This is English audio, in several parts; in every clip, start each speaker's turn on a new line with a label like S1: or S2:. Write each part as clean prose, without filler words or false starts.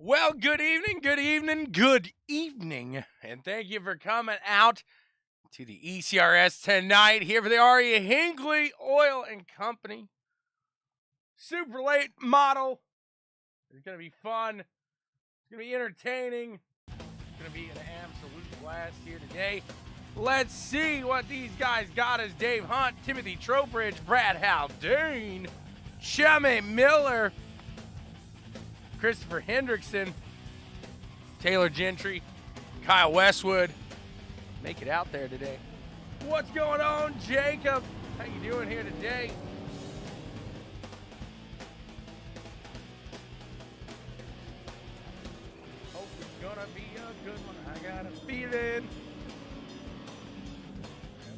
S1: Well, good evening, and thank you for coming out to the ECRS tonight here for the RE Hinkley Oil and Company Super Late Model. It's going to be fun. It's going to be entertaining. It's going to be an absolute blast here today. Let's see what these guys got as Dave Hunt, Timothy Trowbridge, Brad Haldane, Chummy Miller, Christopher Hendrickson, Taylor Gentry, Kyle Westwood. Make it out there today. What's going on, Jacob? How you doing here today? Hope it's gonna be a good one. I got a feeling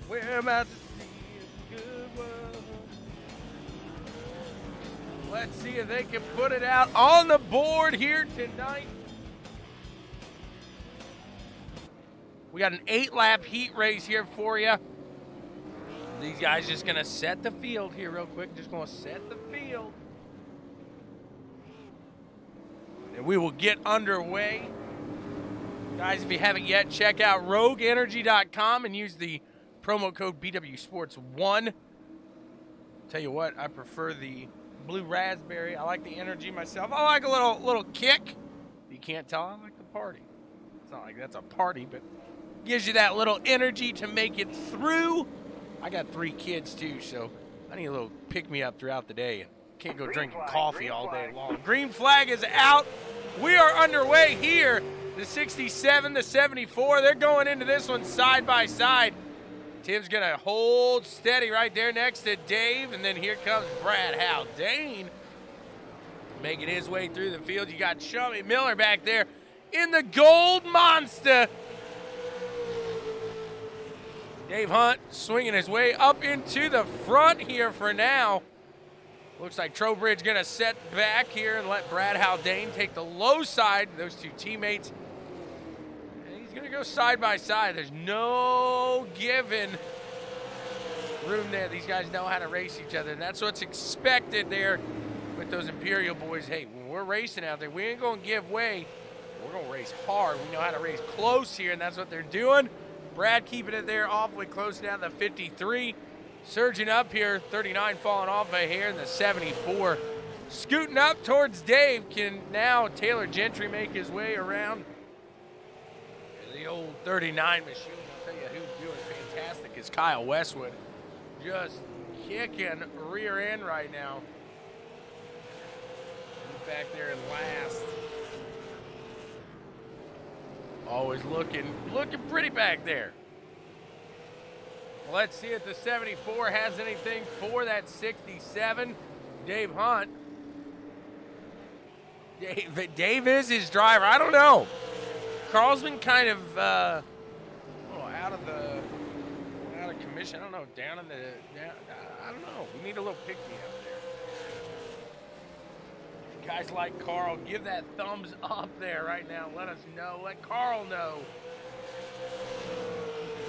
S1: we're about to see a good one. Let's see if they can put it out on the board here tonight. We got an 8-lap heat race here for you. These guys just going to set the field here real quick. Just going to set the field. And we will get underway. Guys, if you haven't yet, check out rogueenergy.com and use the promo code BWSPORTS1. Tell you what, I prefer the blue raspberry. I like the energy myself. I like a little kick. You can't tell, I like the party. It's not like that's a party, but gives you that little energy to make it through. I got 3 kids too, so I need a little pick-me-up throughout the day. Can't go drinking coffee all day long. Green flag is out. We are underway here. The 67, the 74, they're going into this one side by side. Tim's going to hold steady right there next to Dave, and then here comes Brad Haldane making his way through the field. You got Chummy Miller back there in the gold monster. Dave Hunt swinging his way up into the front here for now. Looks like Trowbridge going to set back here and let Brad Haldane take the low side, those 2 teammates. And he's going to go side by side. There's no given room there. These guys know how to race each other, and that's what's expected there with those Imperial boys. Hey, when we're racing out there, we ain't going to give way. We're going to race hard. We know how to race close here, and that's what they're doing. Brad keeping it there awfully close down the 53. Surging up here, 39 falling off a hair, and the 74 scooting up towards Dave. Can now Taylor Gentry make his way around the old 39 machine? I'll tell you who's doing fantastic is Kyle Westwood. Just kicking rear end right now. He's back there in last. Always looking pretty back there. Let's see if the 74 has anything for that 67. Dave Hunt. Dave is his driver. I don't know. Carl's been kind of out of commission. I don't know. I don't know. We need a little pick-me-up there. Guys like Carl, give that thumbs up there right now. Let us know. Let Carl know.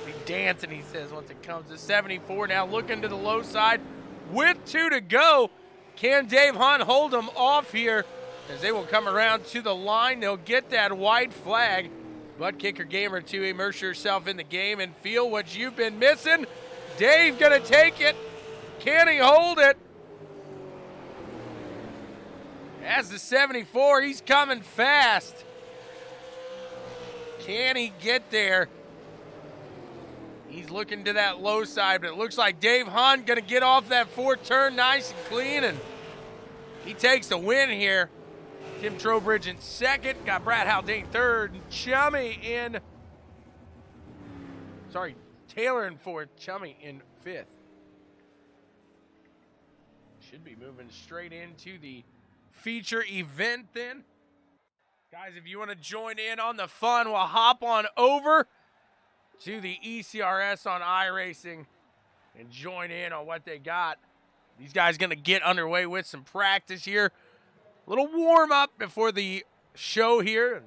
S1: Be dancing, he says, once it comes to 74. Now looking to the low side with 2 to go. Can Dave Hunt hold them off here as they will come around to the line? They'll get that white flag. ButtKicker Gamer 2, immerse yourself in the game and feel what you've been missing. Dave gonna take it. Can he hold it? As the 74, he's coming fast. Can he get there? He's looking to that low side, but it looks like Dave Hunt going to get off that 4-turn nice and clean, and he takes the win here. Tim Trowbridge in second, got Brad Haldane third, Chummy in, Taylor in fourth, Chummy in fifth. Should be moving straight into the feature event then. Guys, if you want to join in on the fun, we'll hop on over to the ECRS on iRacing and join in on what they got. These guys going to get underway with some practice here. A little warm-up before the show here. And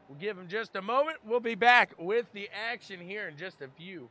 S1: we'll give them just a moment. We'll be back with the action here in just a few.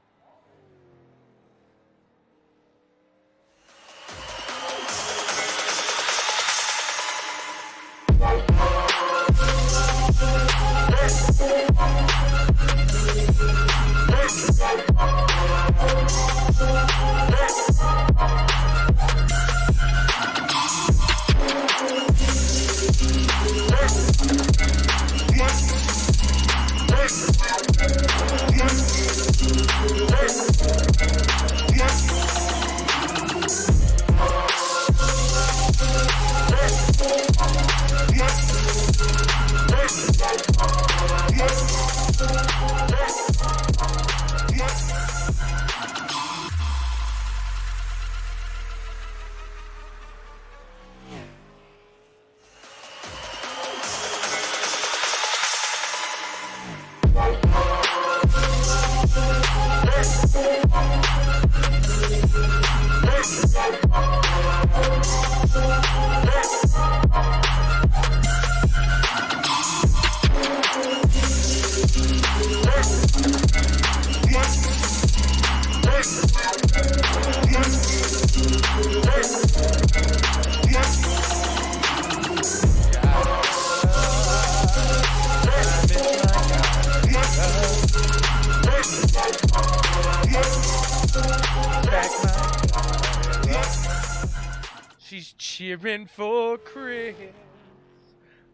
S1: She's cheering for Chris.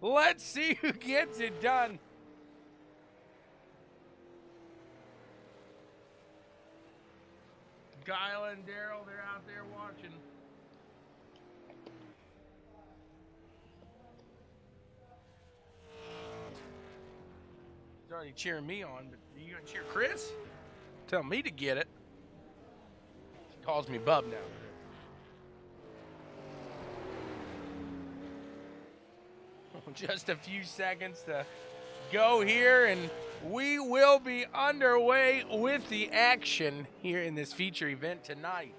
S1: Let's see who gets it done. Kyle and Daryl, they're out there watching. He's already cheering me on, but are you going to cheer Chris? Tell me to get it. He calls me Bub now. Just a few seconds to go here, and we will be underway with the action here in this feature event tonight.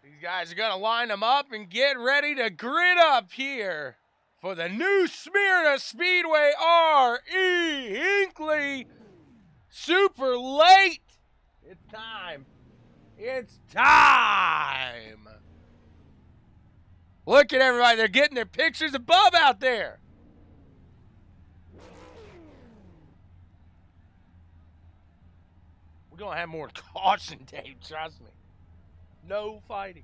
S1: These guys are going to line them up and get ready to grid up here for the new Smyrna Speedway R.E. Hinkley. Super late. It's time. It's time. Look at everybody. They're getting their pictures of Bub out there. We're going to have more caution tape, trust me. No fighting.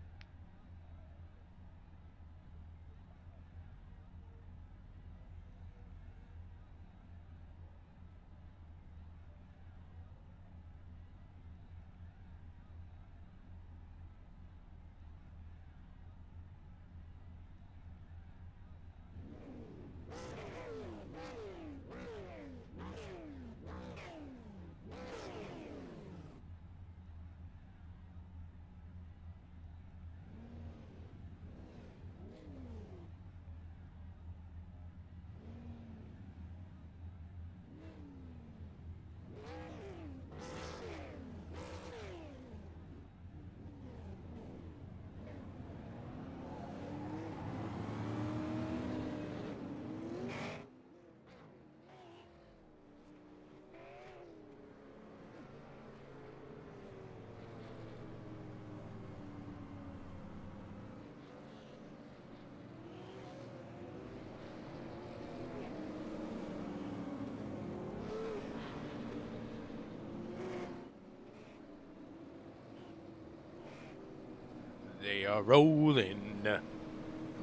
S1: They are rolling.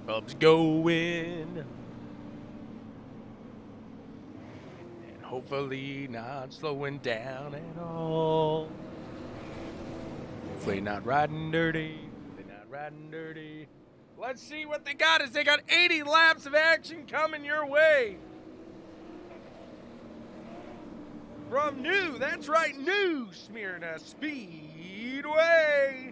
S1: Bub's going. And hopefully not slowing down at all. Hopefully not riding dirty. Hopefully not riding dirty. Let's see what they got. Is they got 80 laps of action coming your way. From new, that's right, new Smyrna Speedway.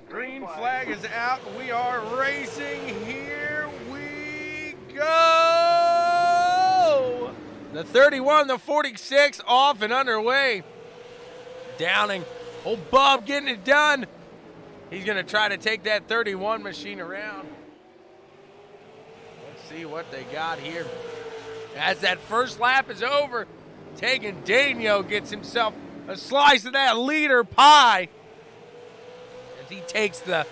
S1: Green flag is out. We are racing. Here we go. The 31, the 46 off and underway. Downing. Old Bub getting it done. He's going to try to take that 31 machine around. Let's see what they got here. As that first lap is over, Tegan Daniel gets himself a slice of that leader pie. He takes the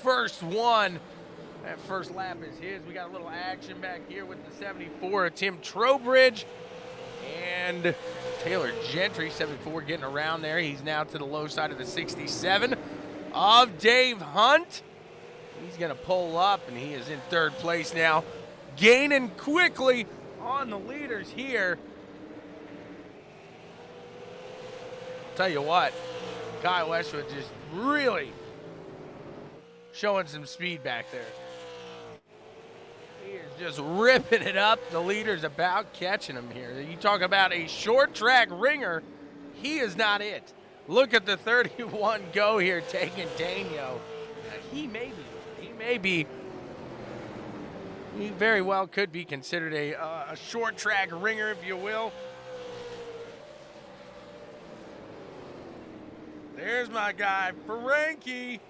S1: first one. That first lap is his. We got a little action back here with the 74 of Tim Trowbridge and Taylor Gentry, 74, getting around there. He's now to the low side of the 67 of Dave Hunt. He's going to pull up, and he is in third place now, gaining quickly on the leaders here. Tell you what, Kyle Westwood just really showing some speed back there. He is just ripping it up. The leader's about catching him here. You talk about a short track ringer. He is not it. Look at the 31 go here, taking Daniel. He very well could be considered a short track ringer, if you will. There's my guy, Frankie.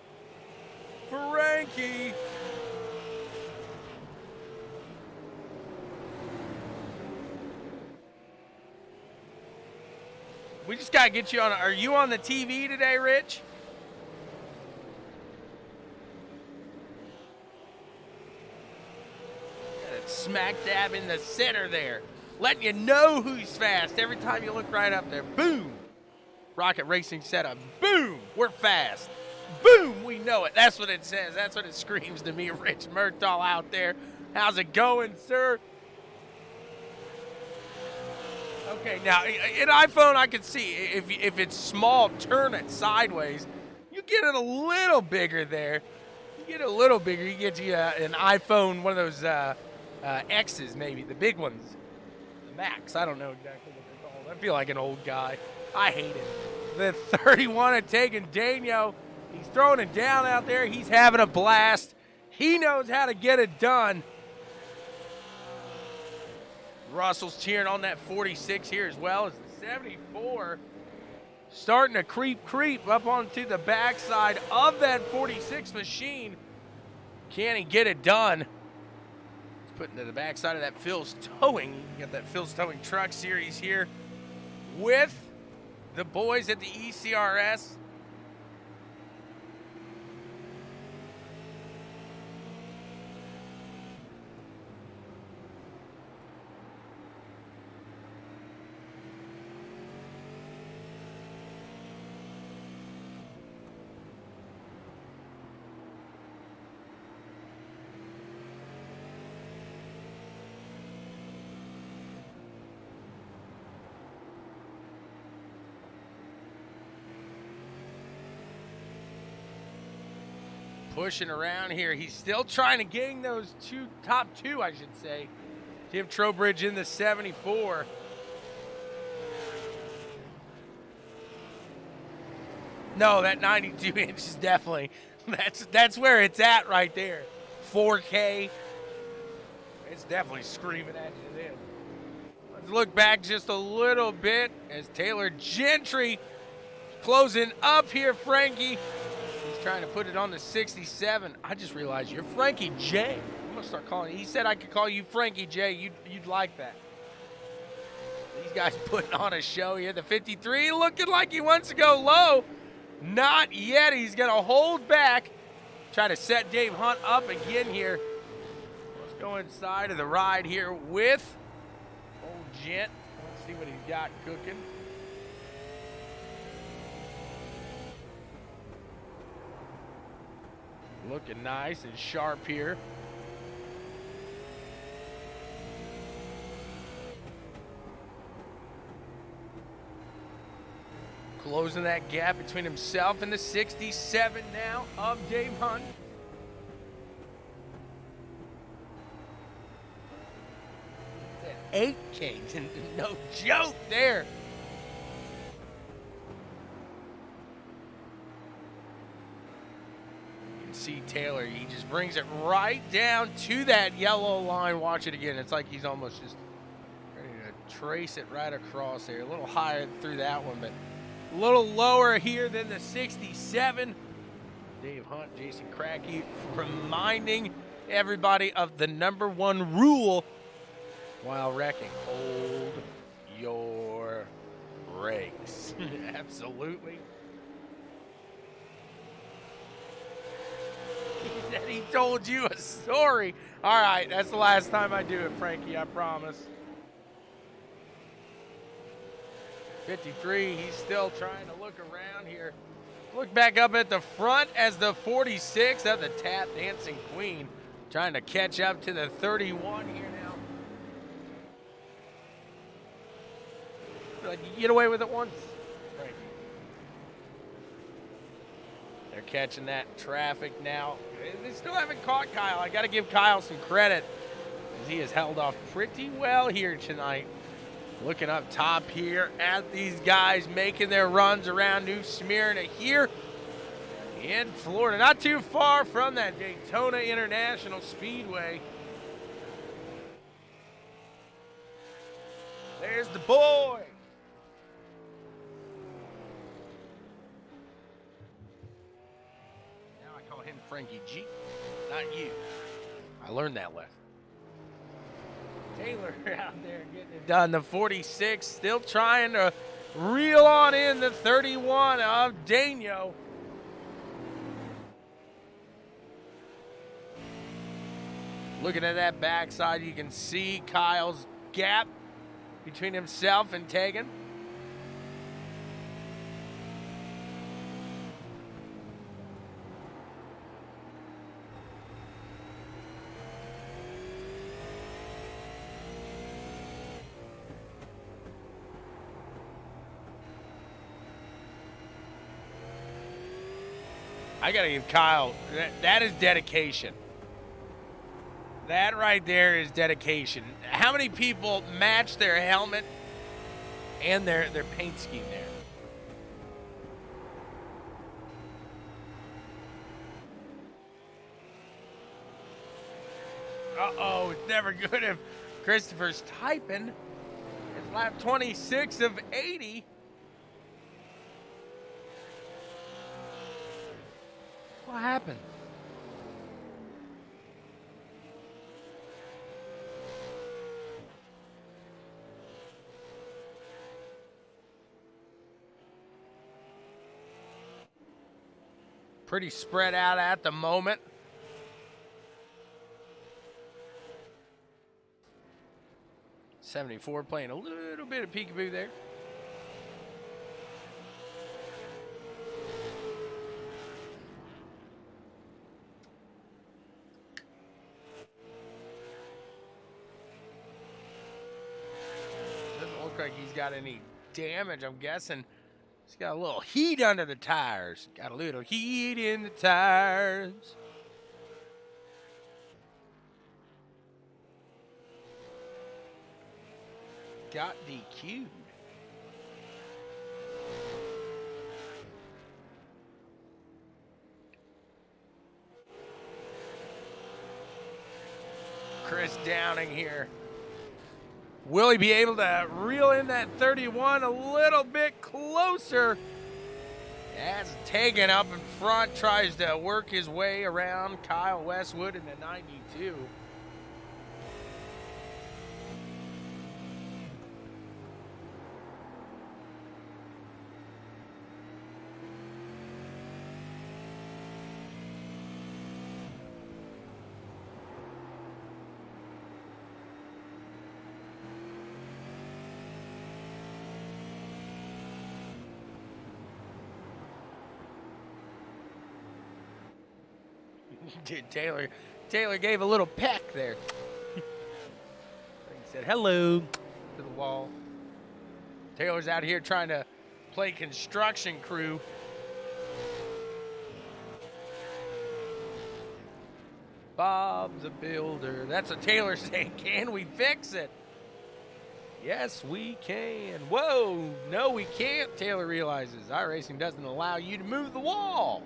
S1: We just gotta get you on. Are you on the TV today, Rich? Smack dab in the center there, letting you know who's fast every time you look right up there. Boom. Rocket Racing setup. Boom. We're fast. Boom. We know it. That's what it says. That's what it screams to me. Rich Murtaugh out there. How's it going, sir? Okay, now, in iPhone, I can see if it's small, turn it sideways. You get it a little bigger there. You get it a little bigger. You get you an iPhone, one of those X's maybe, the big ones. The Max, I don't know exactly what they're called. I feel like an old guy. I hate it. The 31 at taking Daniel. He's throwing it down out there. He's having a blast. He knows how to get it done. Russell's cheering on that 46 here as well as the 74. Starting to creep up onto the backside of that 46 machine. Can he get it done? He's putting to the backside of that Phil's Towing. You got that Phil's Towing Truck Series here with the boys at the ECRS. Pushing around here. He's still trying to gain those top two, I should say. Tim Trowbridge in the 74. No, that 92 inch is definitely, that's where it's at right there. 4K. It's definitely screaming at you then. Let's look back just a little bit as Taylor Gentry closing up here, Frankie. Trying to put it on the 67. I just realized you're Frankie J. I'm gonna start calling you. He said I could call you Frankie J. You'd like that. These guys putting on a show here. The 53 looking like he wants to go low. Not yet. He's gonna hold back. Try to set Dave Hunt up again here. Let's go inside of the ride here with old Gent. Let's see what he's got cooking. Looking nice and sharp here. Closing that gap between himself and the 67 now of Dave Hunt. That 8K, no joke there. See Taylor, he just brings it right down to that yellow line. Watch it again. It's like he's almost just ready to trace it right across there. A little higher through that one, but a little lower here than the 67. Dave Hunt, Jason Cracky reminding everybody of the #1 rule while wrecking. Hold your brakes. Absolutely. He said he told you a story. All right, that's the last time I do it, Frankie, I promise. 53, he's still trying to look around here. Look back up at the front as the 46 of the Tap Dancing Queen trying to catch up to the 31 here now. Like you get away with it once. They're catching that traffic now. They still haven't caught Kyle. I got to give Kyle some credit as he has held off pretty well here tonight. Looking up top here at these guys making their runs around New Smyrna here in Florida. Not too far from that Daytona International Speedway. There's the boy. Now I call him Frankie G, not you. I learned that lesson. Taylor out there getting it done. The 46 still trying to reel on in the 31 of Dano. Looking at that backside, you can see Kyle's gap between himself and Tegan. I gotta give Kyle, that is dedication. That right there is dedication. How many people match their helmet and their paint scheme there? Uh-oh, it's never good if Christopher's typing. It's lap 26 of 80. What happened? Pretty spread out at the moment. '74 playing a little bit of peekaboo there. Doesn't look like he's got any damage, I'm guessing. He's got a little heat under the tires. Got a little heat in the tires. Got DQ'd. Chris Downing here. Will he be able to reel in that 31 a little bit closer? As Tegan up in front tries to work his way around Kyle Westwood in the 92. Dude, Taylor gave a little peck there. He said hello to the wall. Taylor's out here trying to play construction crew. Bob's a builder. That's what Taylor's saying. Can we fix it? Yes, we can. Whoa, no, we can't, Taylor realizes. iRacing doesn't allow you to move the wall.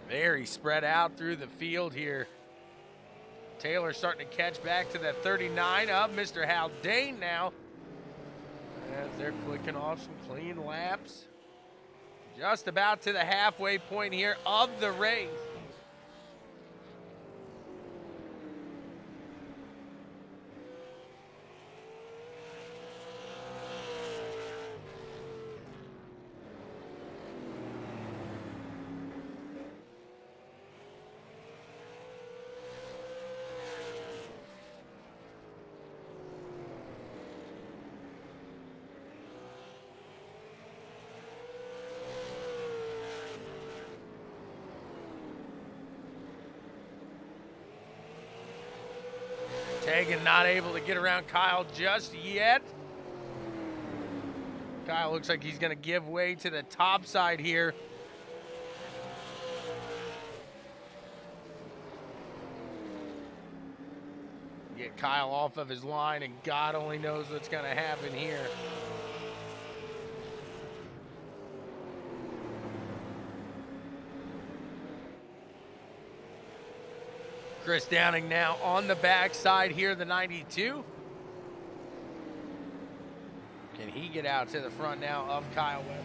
S1: Very spread out through the field here. Taylor starting to catch back to that 39 of Mr. Haldane now. As they're clicking off some clean laps. Just about to the halfway point here of the race. Tegan not able to get around Kyle just yet. Kyle looks like he's going to give way to the top side here. Kyle off of his line, and God only knows what's going to happen here. Chris Downing now on the backside here, the 92. Can he get out to the front now of Kyle Westwood?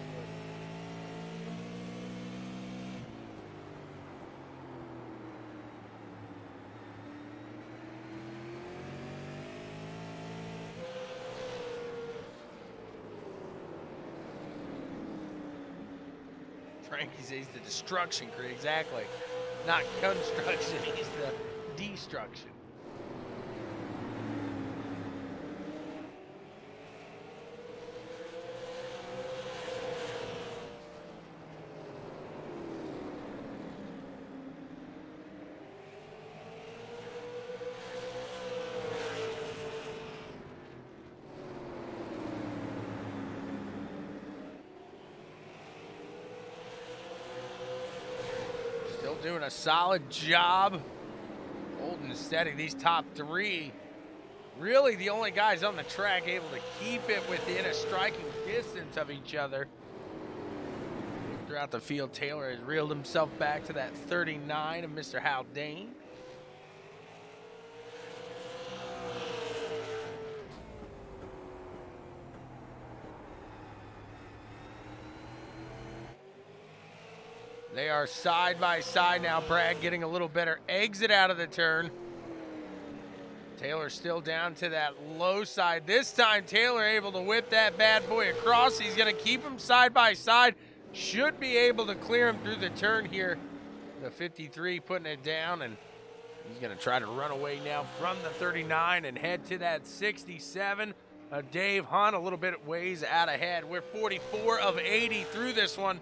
S1: Frankie says he's the destruction crew, exactly. Not construction, he's the destruction. Still doing a solid job holding steady. These top three, really the only guys on the track able to keep it within a striking distance of each other. Throughout the field, Taylor has reeled himself back to that 39 of Mr. Haldane. They are side by side now. Brad getting a little better exit out of the turn. Taylor still down to that low side. This time, Taylor able to whip that bad boy across. He's going to keep him side by side. Should be able to clear him through the turn here. The 53 putting it down, and he's going to try to run away now from the 39 and head to that 67. Dave Hunt a little bit ways out ahead. We're 44 of 80 through this one.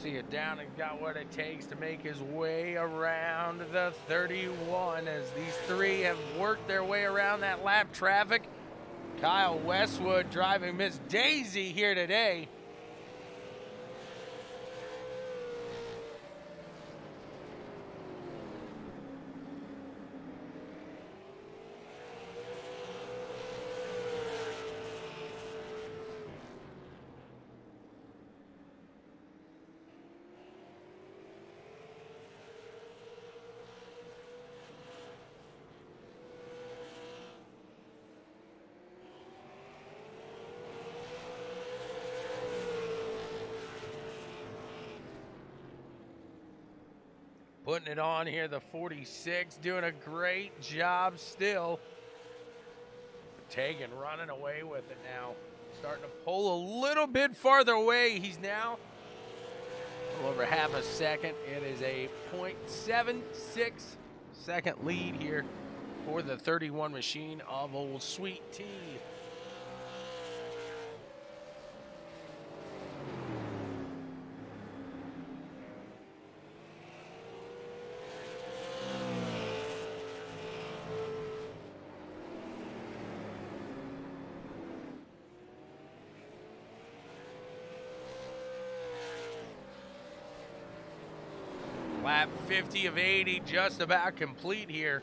S1: See it down and got what it takes to make his way around the 31 as these three have worked their way around that lap traffic. Kyle Westwood driving Miss Daisy here today. Putting it on here, the 46, doing a great job still. Tegan running away with it now. Starting to pull a little bit farther away. He's now a little over half a second. It is a 0.76 second lead here for the 31 machine of Old Sweet Tea. Lap 50 of 80, just about complete here.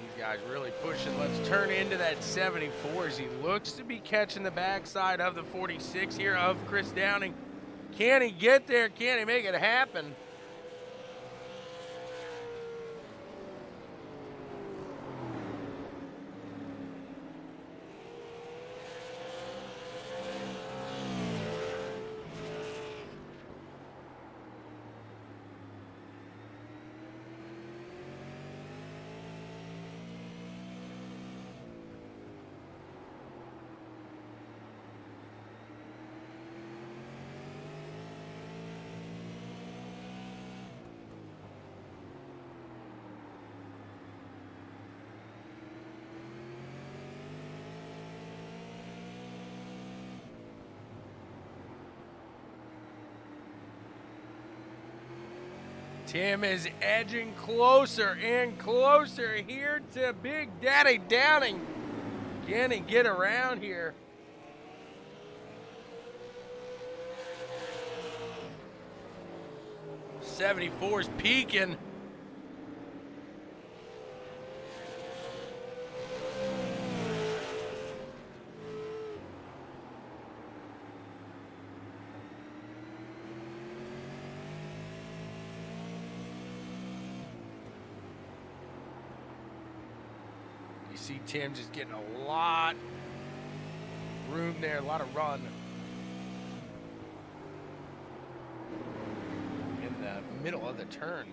S1: These guys really pushing. Let's turn into that 74 as he looks to be catching the backside of the 46 here of Chris Downing. Can he get there? Can he make it happen? Tim is edging closer and closer here to Big Daddy Downing. Can he get around here? '74's peaking. You see Tim just getting a lot of room there, a lot of run. In the middle of the turn.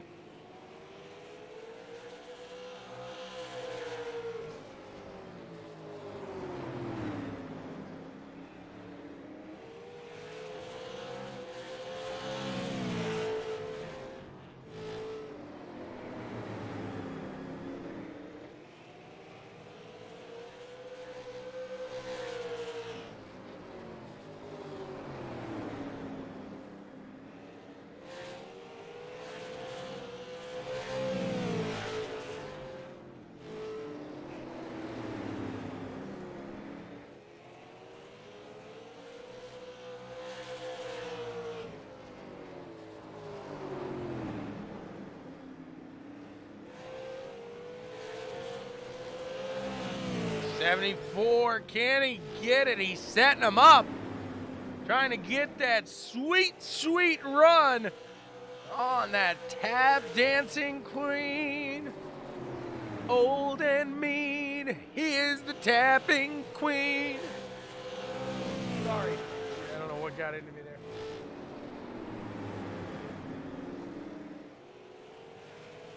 S1: '74, can he get it? He's setting him up. Trying to get that sweet, sweet run on that tap dancing queen. Old and mean, here's the tapping queen. Sorry, I don't know what got into me there.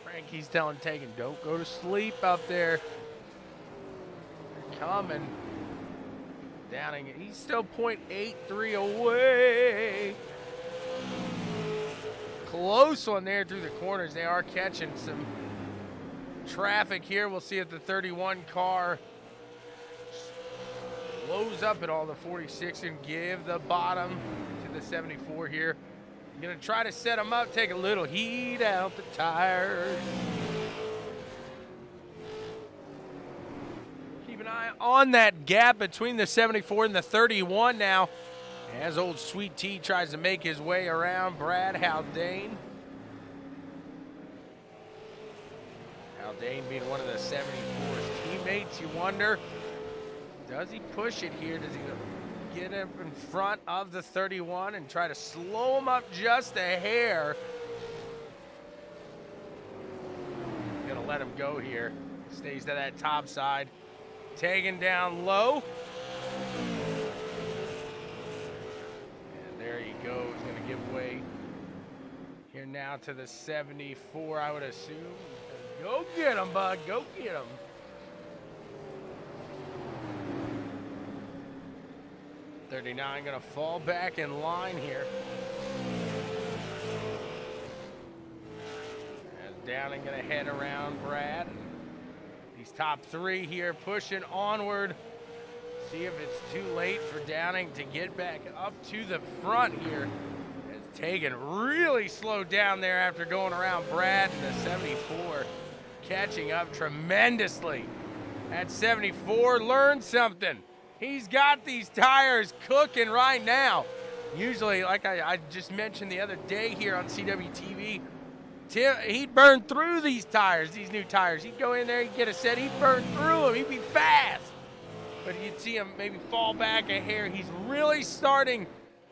S1: Frankie's telling Tegan, don't go to sleep up there. Coming. Downing, he's still 0.83 away. Close one there through the corners. They are catching some traffic here. We'll see if the 31 car blows up at all the 46 and give the bottom to the 74 here. I'm gonna try to set them up, take a little heat out the tires. Keep an eye on that gap between the 74 and the 31 now, as old Sweet T tries to make his way around Brad Haldane. Haldane being one of the 74's teammates. You wonder, does he push it here? Does he get up in front of the 31 and try to slow him up just a hair? Gonna let him go here. Stays to that top side. Taken down low. And there he goes. Gonna give way here now to the 74, I would assume. Go get him, bud. Go get him. '39 gonna fall back in line here. As Downing gonna head around Brad. These top three here pushing onward. See if it's too late for Downing to get back up to the front here. As Tegan really slowed down there after going around Brad, and the 74 catching up tremendously. At 74, learned something. He's got these tires cooking right now. Usually, like I just mentioned the other day here on CWTV, he'd burn through these tires, these new tires. He'd go in there, he'd get a set, he'd burn through them, he'd be fast. But you'd see him maybe fall back a hair. He's really starting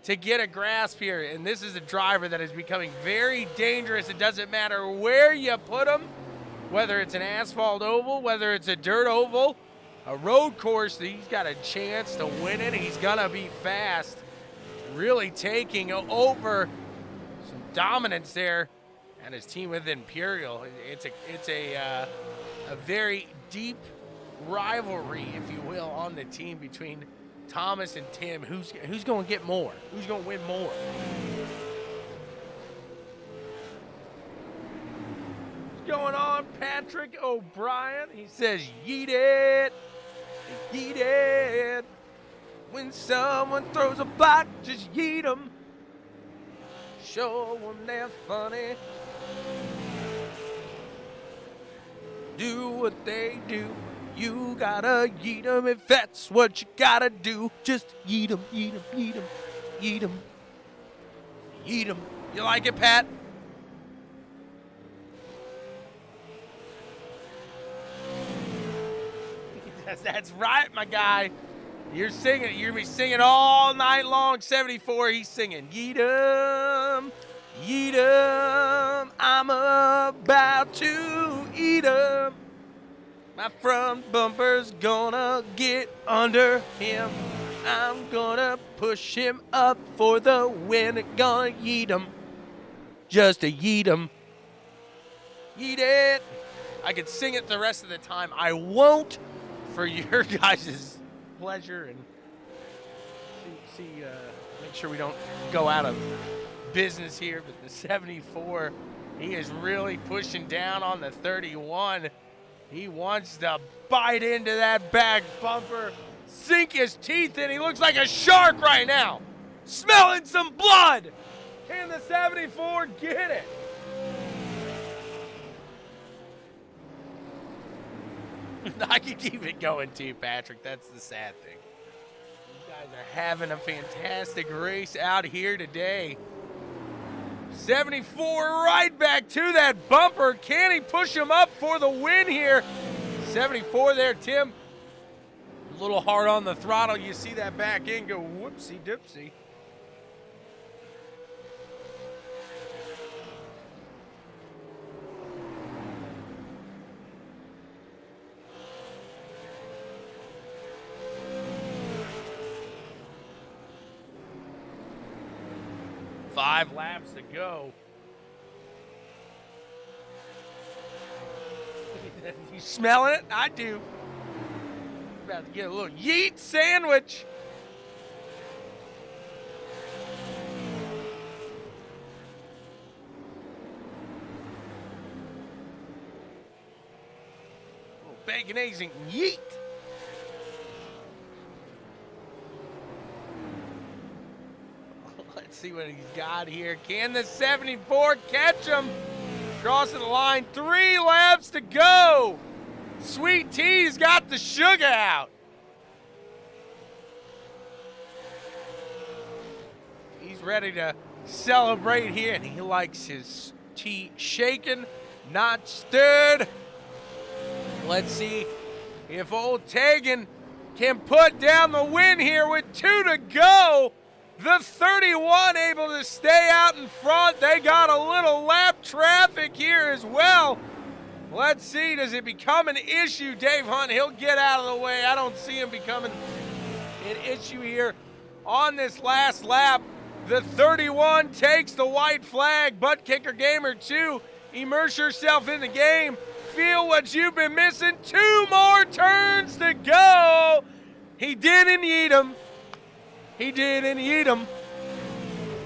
S1: to get a grasp here, and this is a driver that is becoming very dangerous. It doesn't matter where you put him, whether it's an asphalt oval, whether it's a dirt oval, a road course, he's got a chance to win it. He's gonna be fast, really taking over some dominance there. And his team with Imperial, it's a very deep rivalry, if you will, on the team between Thomas and Tim. Who's going to get more? Who's going to win more? What's going on, Patrick O'Brien? He says, yeet it, yeet it. When someone throws a block, just yeet them. Show them they're funny. do what they do. You gotta eat 'em if that's what you gotta do. Just eat 'em, eat 'em, eat 'em, eat 'em, eat 'em. You like it, Pat? That's right, my guy. You're singing. You're gonna be singing all night long. 74. He's singing. Yeet 'em, yeet 'em. I'm about to eat 'em. My front bumper's gonna get under him. I'm gonna push him up for the win. Gonna yeet 'em, just to yeet 'em. Yeet it. I could sing it the rest of the time. I won't, for your guys' pleasure and make sure we don't go out of business here. But the 74, he is really pushing down on the 31. He wants to bite into that back bumper, sink his teeth in. He looks like a shark right now, smelling some blood. Can the 74 get it? I could keep it going too, Patrick. That's the sad thing. You guys are having a fantastic race out here today. 74 right back to that bumper. Can he push him up for the win here? 74 there, Tim. A little hard on the throttle. You see that back end go whoopsie doopsie. Five laps to go. You smelling it? I do. About to get a little yeet sandwich. A little bacon, eggs, and yeet. Let's see what he's got here. Can the 74 catch him? Crossing the line, 3 laps to go. Sweet T's got the sugar out. He's ready to celebrate here, and he likes his tea shaken, not stirred. Let's see if old Tegan can put down the win here with 2 to go. The 31 able to stay out in front. They got a little lap traffic here as well. Let's see, does it become an issue? Dave Hunt, he'll get out of the way. I don't see him becoming an issue here on this last lap. The 31 takes the white flag. ButtKicker Gamer 2, immerse yourself in the game. Feel what you've been missing. 2 more turns to go. He didn't eat him. He didn't eat him.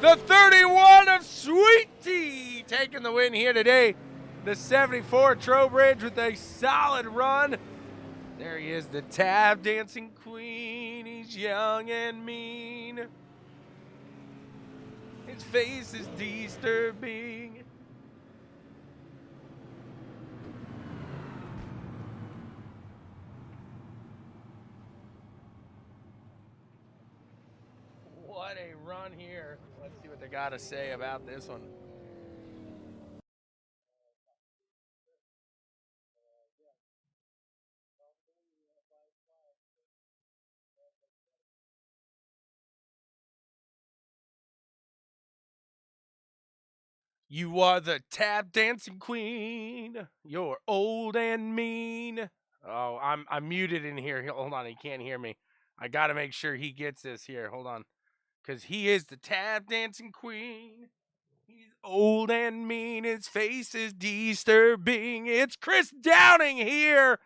S1: The 31 of Sweet Tea taking the win here today. The 74 Trowbridge with a solid run. There he is, the tap dancing queen. He's young and mean. His face is disturbing. What a run here. Let's see what they got to say about this one. You are the tap dancing queen. You're old and mean. Oh, I'm muted in here. Hold on, he can't hear me. I got to make sure he gets this here. Hold on. Because he is the tap dancing queen. He's old and mean. His face is disturbing. It's Chris Downing here.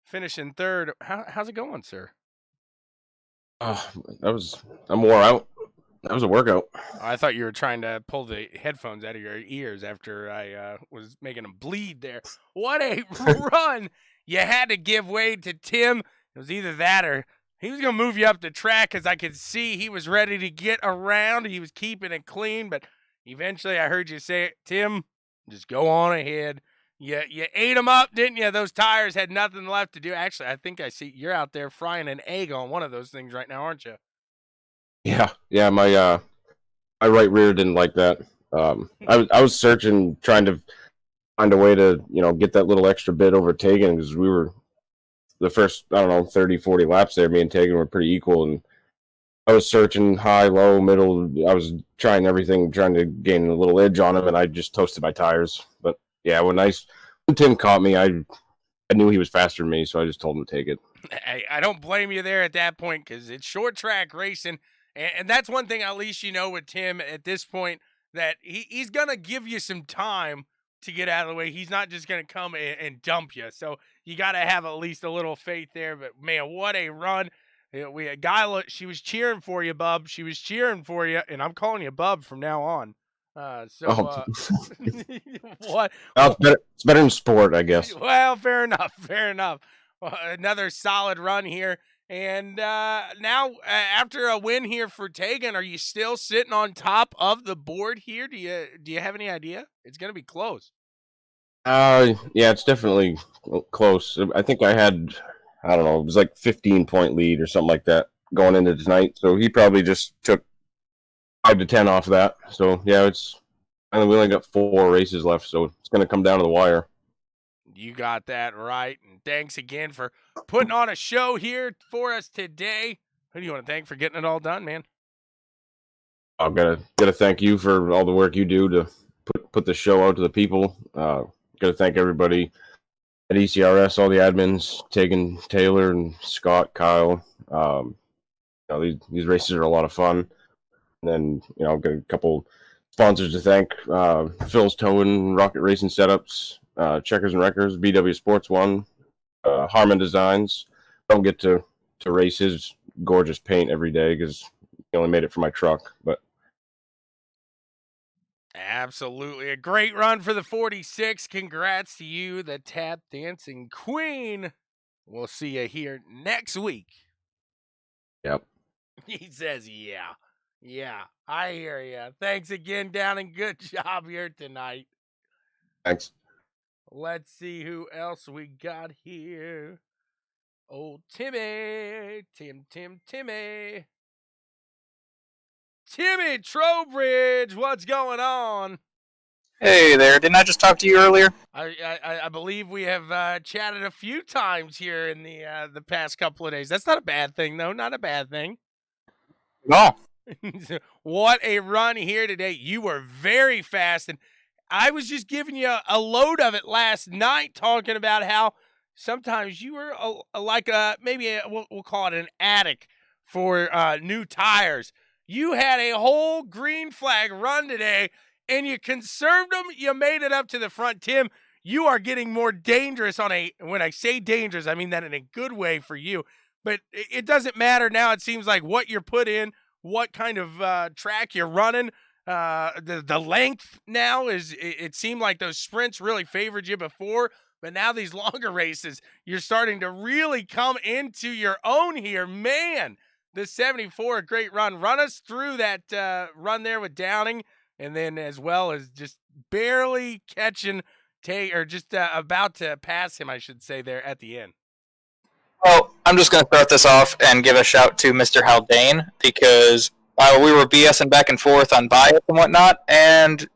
S1: Finishing third. How's it going, sir?
S2: I'm wore out. That was a workout.
S1: I thought you were trying to pull the headphones out of your ears after I was making them bleed there. What a run. You had to give way to Tim. It was either that or he was going to move you up the track because I could see he was ready to get around. He was keeping it clean, but eventually I heard you say, Tim, just go on ahead. You ate them up, didn't you? Those tires had nothing left to do. Actually, I think I see you're out there frying an egg on one of those things right now, aren't you?
S2: Yeah. My right rear didn't like that. I was searching, trying to find a way to get that little extra bit over Tegan, because we were the first 30, 40 laps there. Me and Tegan were pretty equal, and I was searching high, low, middle. I was trying everything, trying to gain a little edge on him, and I just toasted my tires. But yeah, when Tim caught me, I knew he was faster than me, so I just told him to take it.
S1: Hey, I don't blame you there at that point, because it's short track racing, and that's one thing at least with Tim at this point, that he's going to give you some time to get out of the way. He's not just going to come and dump you, so you got to have at least a little faith there. But, man, what a run. We a guy, she was cheering for you, Bub. She was cheering for you, and I'm calling you Bub from now on. What?
S2: Well, it's better in sport, I guess.
S1: Well, fair enough. Another solid run here. And now, after a win here for Tegan, are you still sitting on top of the board here? Do you have any idea? It's going to be close.
S2: Yeah, it's definitely close. I think I had, it was like 15-point lead or something like that going into tonight. So he probably just took 5 to 10 off of that. So yeah, we only got 4 races left, so it's going to come down to the wire.
S1: You got that right. And thanks again for putting on a show here for us today. Who do you want to thank for getting it all done, man?
S2: I've got to thank you for all the work you do to put the show out to the people. Got to thank everybody at ECRS, all the admins, Tegan, Taylor, and Scott, Kyle. These races are a lot of fun. And then, I've got a couple sponsors to thank. Phil's Towing, Rocket Racing Setups, Checkers and Wreckers, BWSPORTS 1, Harman Designs. Don't get to race his gorgeous paint every day because he only made it for my truck. But
S1: absolutely a great run for the 46. Congrats to you, the tap dancing queen. We'll see you here next week.
S2: Yep.
S1: He says, yeah, I hear you. Thanks again, Down, and good job here tonight.
S2: Thanks.
S1: Let's see who else we got here. Old Timmy. Timmy Trowbridge, what's going on?
S3: Hey there, didn't I just talk to you earlier?
S1: I believe we have chatted a few times here in the past couple of days. That's not a bad thing, though. Not a bad thing.
S3: No.
S1: What a run here today. You were very fast, and I was just giving you a load of it last night, talking about how sometimes you were we'll call it an addict for new tires. You had a whole green flag run today, and you conserved them. You made it up to the front. Tim, you are getting more dangerous when I say dangerous, I mean that in a good way for you. But it doesn't matter now. It seems like what you're put in, what kind of track you're running, the length now it seemed like those sprints really favored you before, but now these longer races, you're starting to really come into your own here. Man, the 74, a great run. Run us through that run there with Downing, and then as well as just barely catching about to pass him, I should say, there at the end.
S3: Well, I'm just going to start this off and give a shout to Mr. Haldane, because we were BSing back and forth on bias and whatnot, and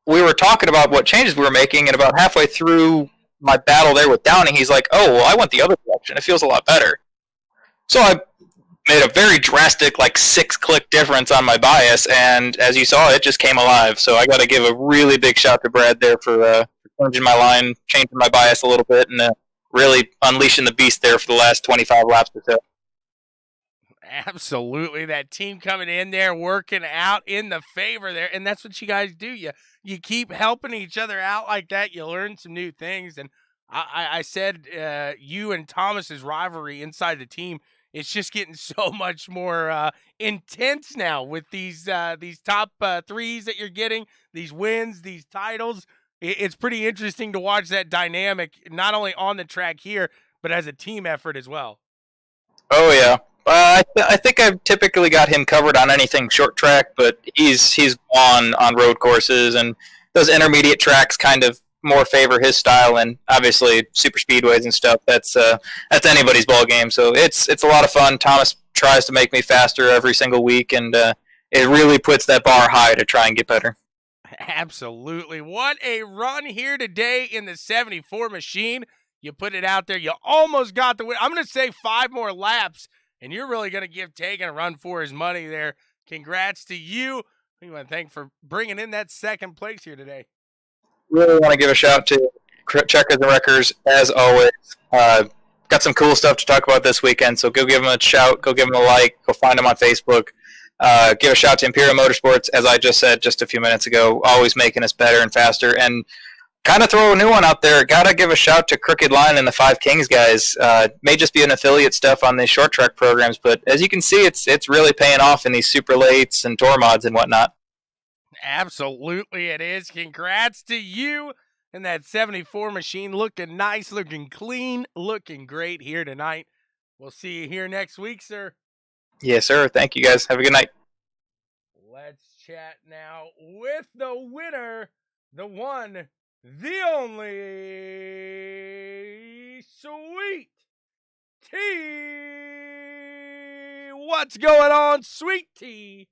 S3: we were talking about what changes we were making, and about halfway through my battle there with Downing, he's like, oh, well, I went the other direction. It feels a lot better. So I made a very drastic, 6-click difference on my bias, and as you saw, it just came alive. So I got to give a really big shout to Brad there for changing my line, changing my bias a little bit, and really unleashing the beast there for the last 25 laps or so.
S1: Absolutely. That team coming in there, working out in the favor there. And that's what you guys do. You keep helping each other out like that. You learn some new things. And I said you and Thomas's rivalry inside the team, it's just getting so much more intense now with these top threes that you're getting, these wins, these titles. It's pretty interesting to watch that dynamic, not only on the track here, but as a team effort as well.
S3: Oh, yeah. I think I've typically got him covered on anything short track, but he's gone on road courses, and those intermediate tracks kind of more favor his style, and obviously super speedways and stuff. That's anybody's ball game. So it's a lot of fun. Thomas tries to make me faster every single week, and it really puts that bar high to try and get better.
S1: Absolutely. What a run here today in the 74 machine. You put it out there. You almost got the win. I'm going to say 5 more laps, and you're really going to give Tegan a run for his money there. Congrats to you. We want to thank for bringing in that second place here today.
S3: Really want to give a shout out to Checkers and Wreckers, as always. Got some cool stuff to talk about this weekend, so go give them a shout, go give them a like, go find them on Facebook. Give a shout to Imperial Motorsports, as I just said just a few minutes ago, always making us better and faster. And kind of throw a new one out there. Got to give a shout to Crooked Line and the Five Kings guys. May just be an affiliate stuff on these short track programs, but as you can see, it's really paying off in these super lates and tour mods and whatnot.
S1: Absolutely it is. Congrats to you and that 74 machine. Looking nice, looking clean, looking great here tonight. We'll see you here next week, sir.
S3: Yes, sir. Thank you, guys. Have a good night.
S1: Let's chat now with the winner, the one, the only, Sweet Tea. What's going on, Sweet Tea?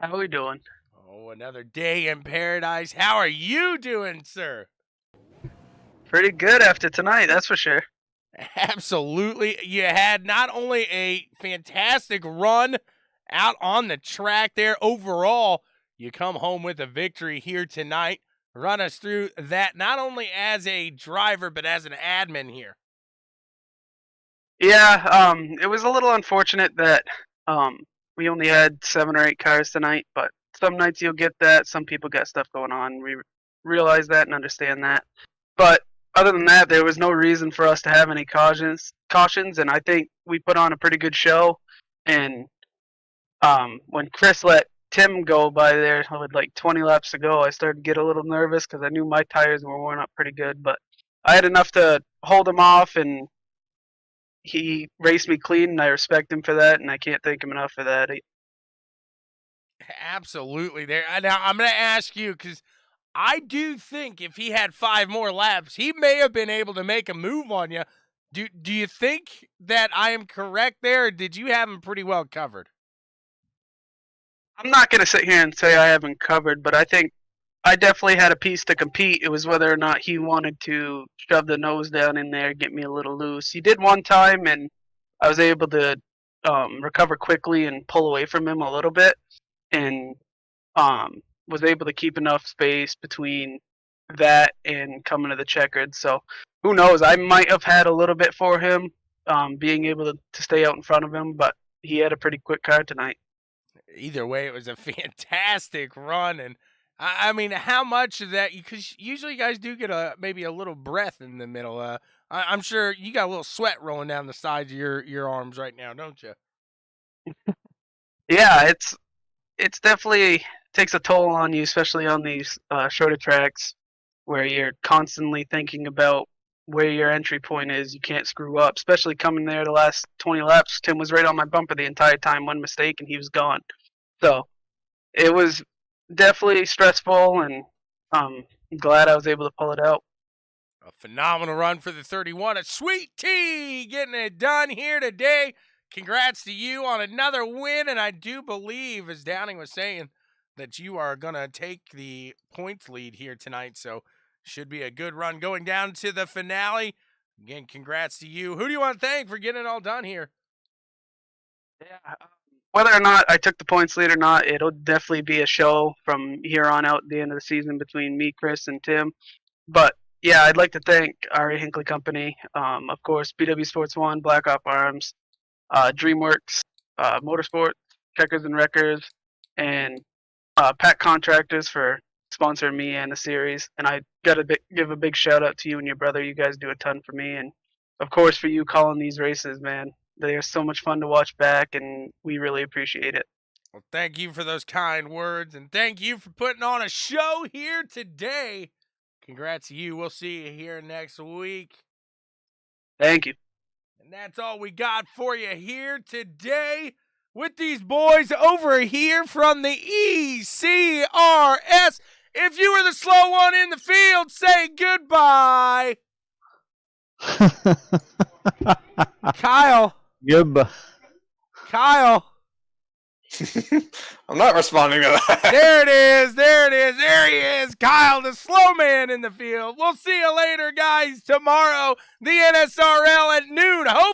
S4: How are we doing?
S1: Oh, another day in paradise. How are you doing, sir?
S4: Pretty good after tonight, that's for sure.
S1: Absolutely. You had not only a fantastic run out on the track there, overall, you come home with a victory here tonight. Run us through that, not only as a driver, but as an admin here.
S4: Yeah, it was a little unfortunate that we only had 7 or 8 cars tonight, but some nights you'll get that. Some people got stuff going on. We realize that and understand that. But other than that, there was no reason for us to have any cautions, and I think we put on a pretty good show. And when Chris let Tim go by there with like 20 laps to go, I started to get a little nervous because I knew my tires were worn up pretty good. But I had enough to hold him off, and he raced me clean, and I respect him for that, and I can't thank him enough for that.
S1: Absolutely. There. Now, I'm going to ask you, because I do think if he had 5 more laps, he may have been able to make a move on you. Do you think that I am correct there, or did you have him pretty well covered?
S4: I'm not going to sit here and say I haven't covered, but I think I definitely had a piece to compete. It was whether or not he wanted to shove the nose down in there, get me a little loose. He did one time, and I was able to recover quickly and pull away from him a little bit, and was able to keep enough space between that and coming to the checkered. So who knows? I might have had a little bit for him, being able to stay out in front of him, but he had a pretty quick car tonight.
S1: Either way, it was a fantastic run, and I mean, how much of that? Because usually you guys do get maybe a little breath in the middle. I'm sure you got a little sweat rolling down the sides of your arms right now, don't you?
S4: Yeah, it's definitely takes a toll on you, especially on these shorter tracks where you're constantly thinking about where your entry point is. You can't screw up, especially coming there the last 20 laps. Tim was right on my bumper the entire time, one mistake, and he was gone. So it was definitely stressful, and I'm glad I was able to pull it out.
S1: A phenomenal run for the 31. A Sweet Tea getting it done here today. Congrats to you on another win, and I do believe, as Downing was saying, that you are going to take the points lead here tonight, so should be a good run going down to the finale. Again, congrats to you. Who do you want to thank for getting it all done here?
S4: Yeah, whether or not I took the points lead or not, it'll definitely be a show from here on out at the end of the season between me, Chris, and Tim. But yeah, I'd like to thank our Hinkley company, of course, BWSPORTS 1, Black Op Arms, DreamWorks, Motorsports, Checkers and Wreckers, and PAC Contractors for sponsoring me and the series. And I got to give a big shout out to you and your brother. You guys do a ton for me. And of course, for you calling these races, man. They are so much fun to watch back, and we really appreciate it.
S1: Well, thank you for those kind words, and thank you for putting on a show here today. Congrats to you. We'll see you here next week.
S4: Thank you.
S1: And that's all we got for you here today with these boys over here from the ECRS If you were the slow one in the field, say goodbye. Kyle.
S5: Goodbye.
S1: Kyle.
S6: I'm not responding to that.
S1: There it is. There he is. Kyle, the slow man in the field. We'll see you later, guys. Tomorrow, the NSRL at noon. Hopefully.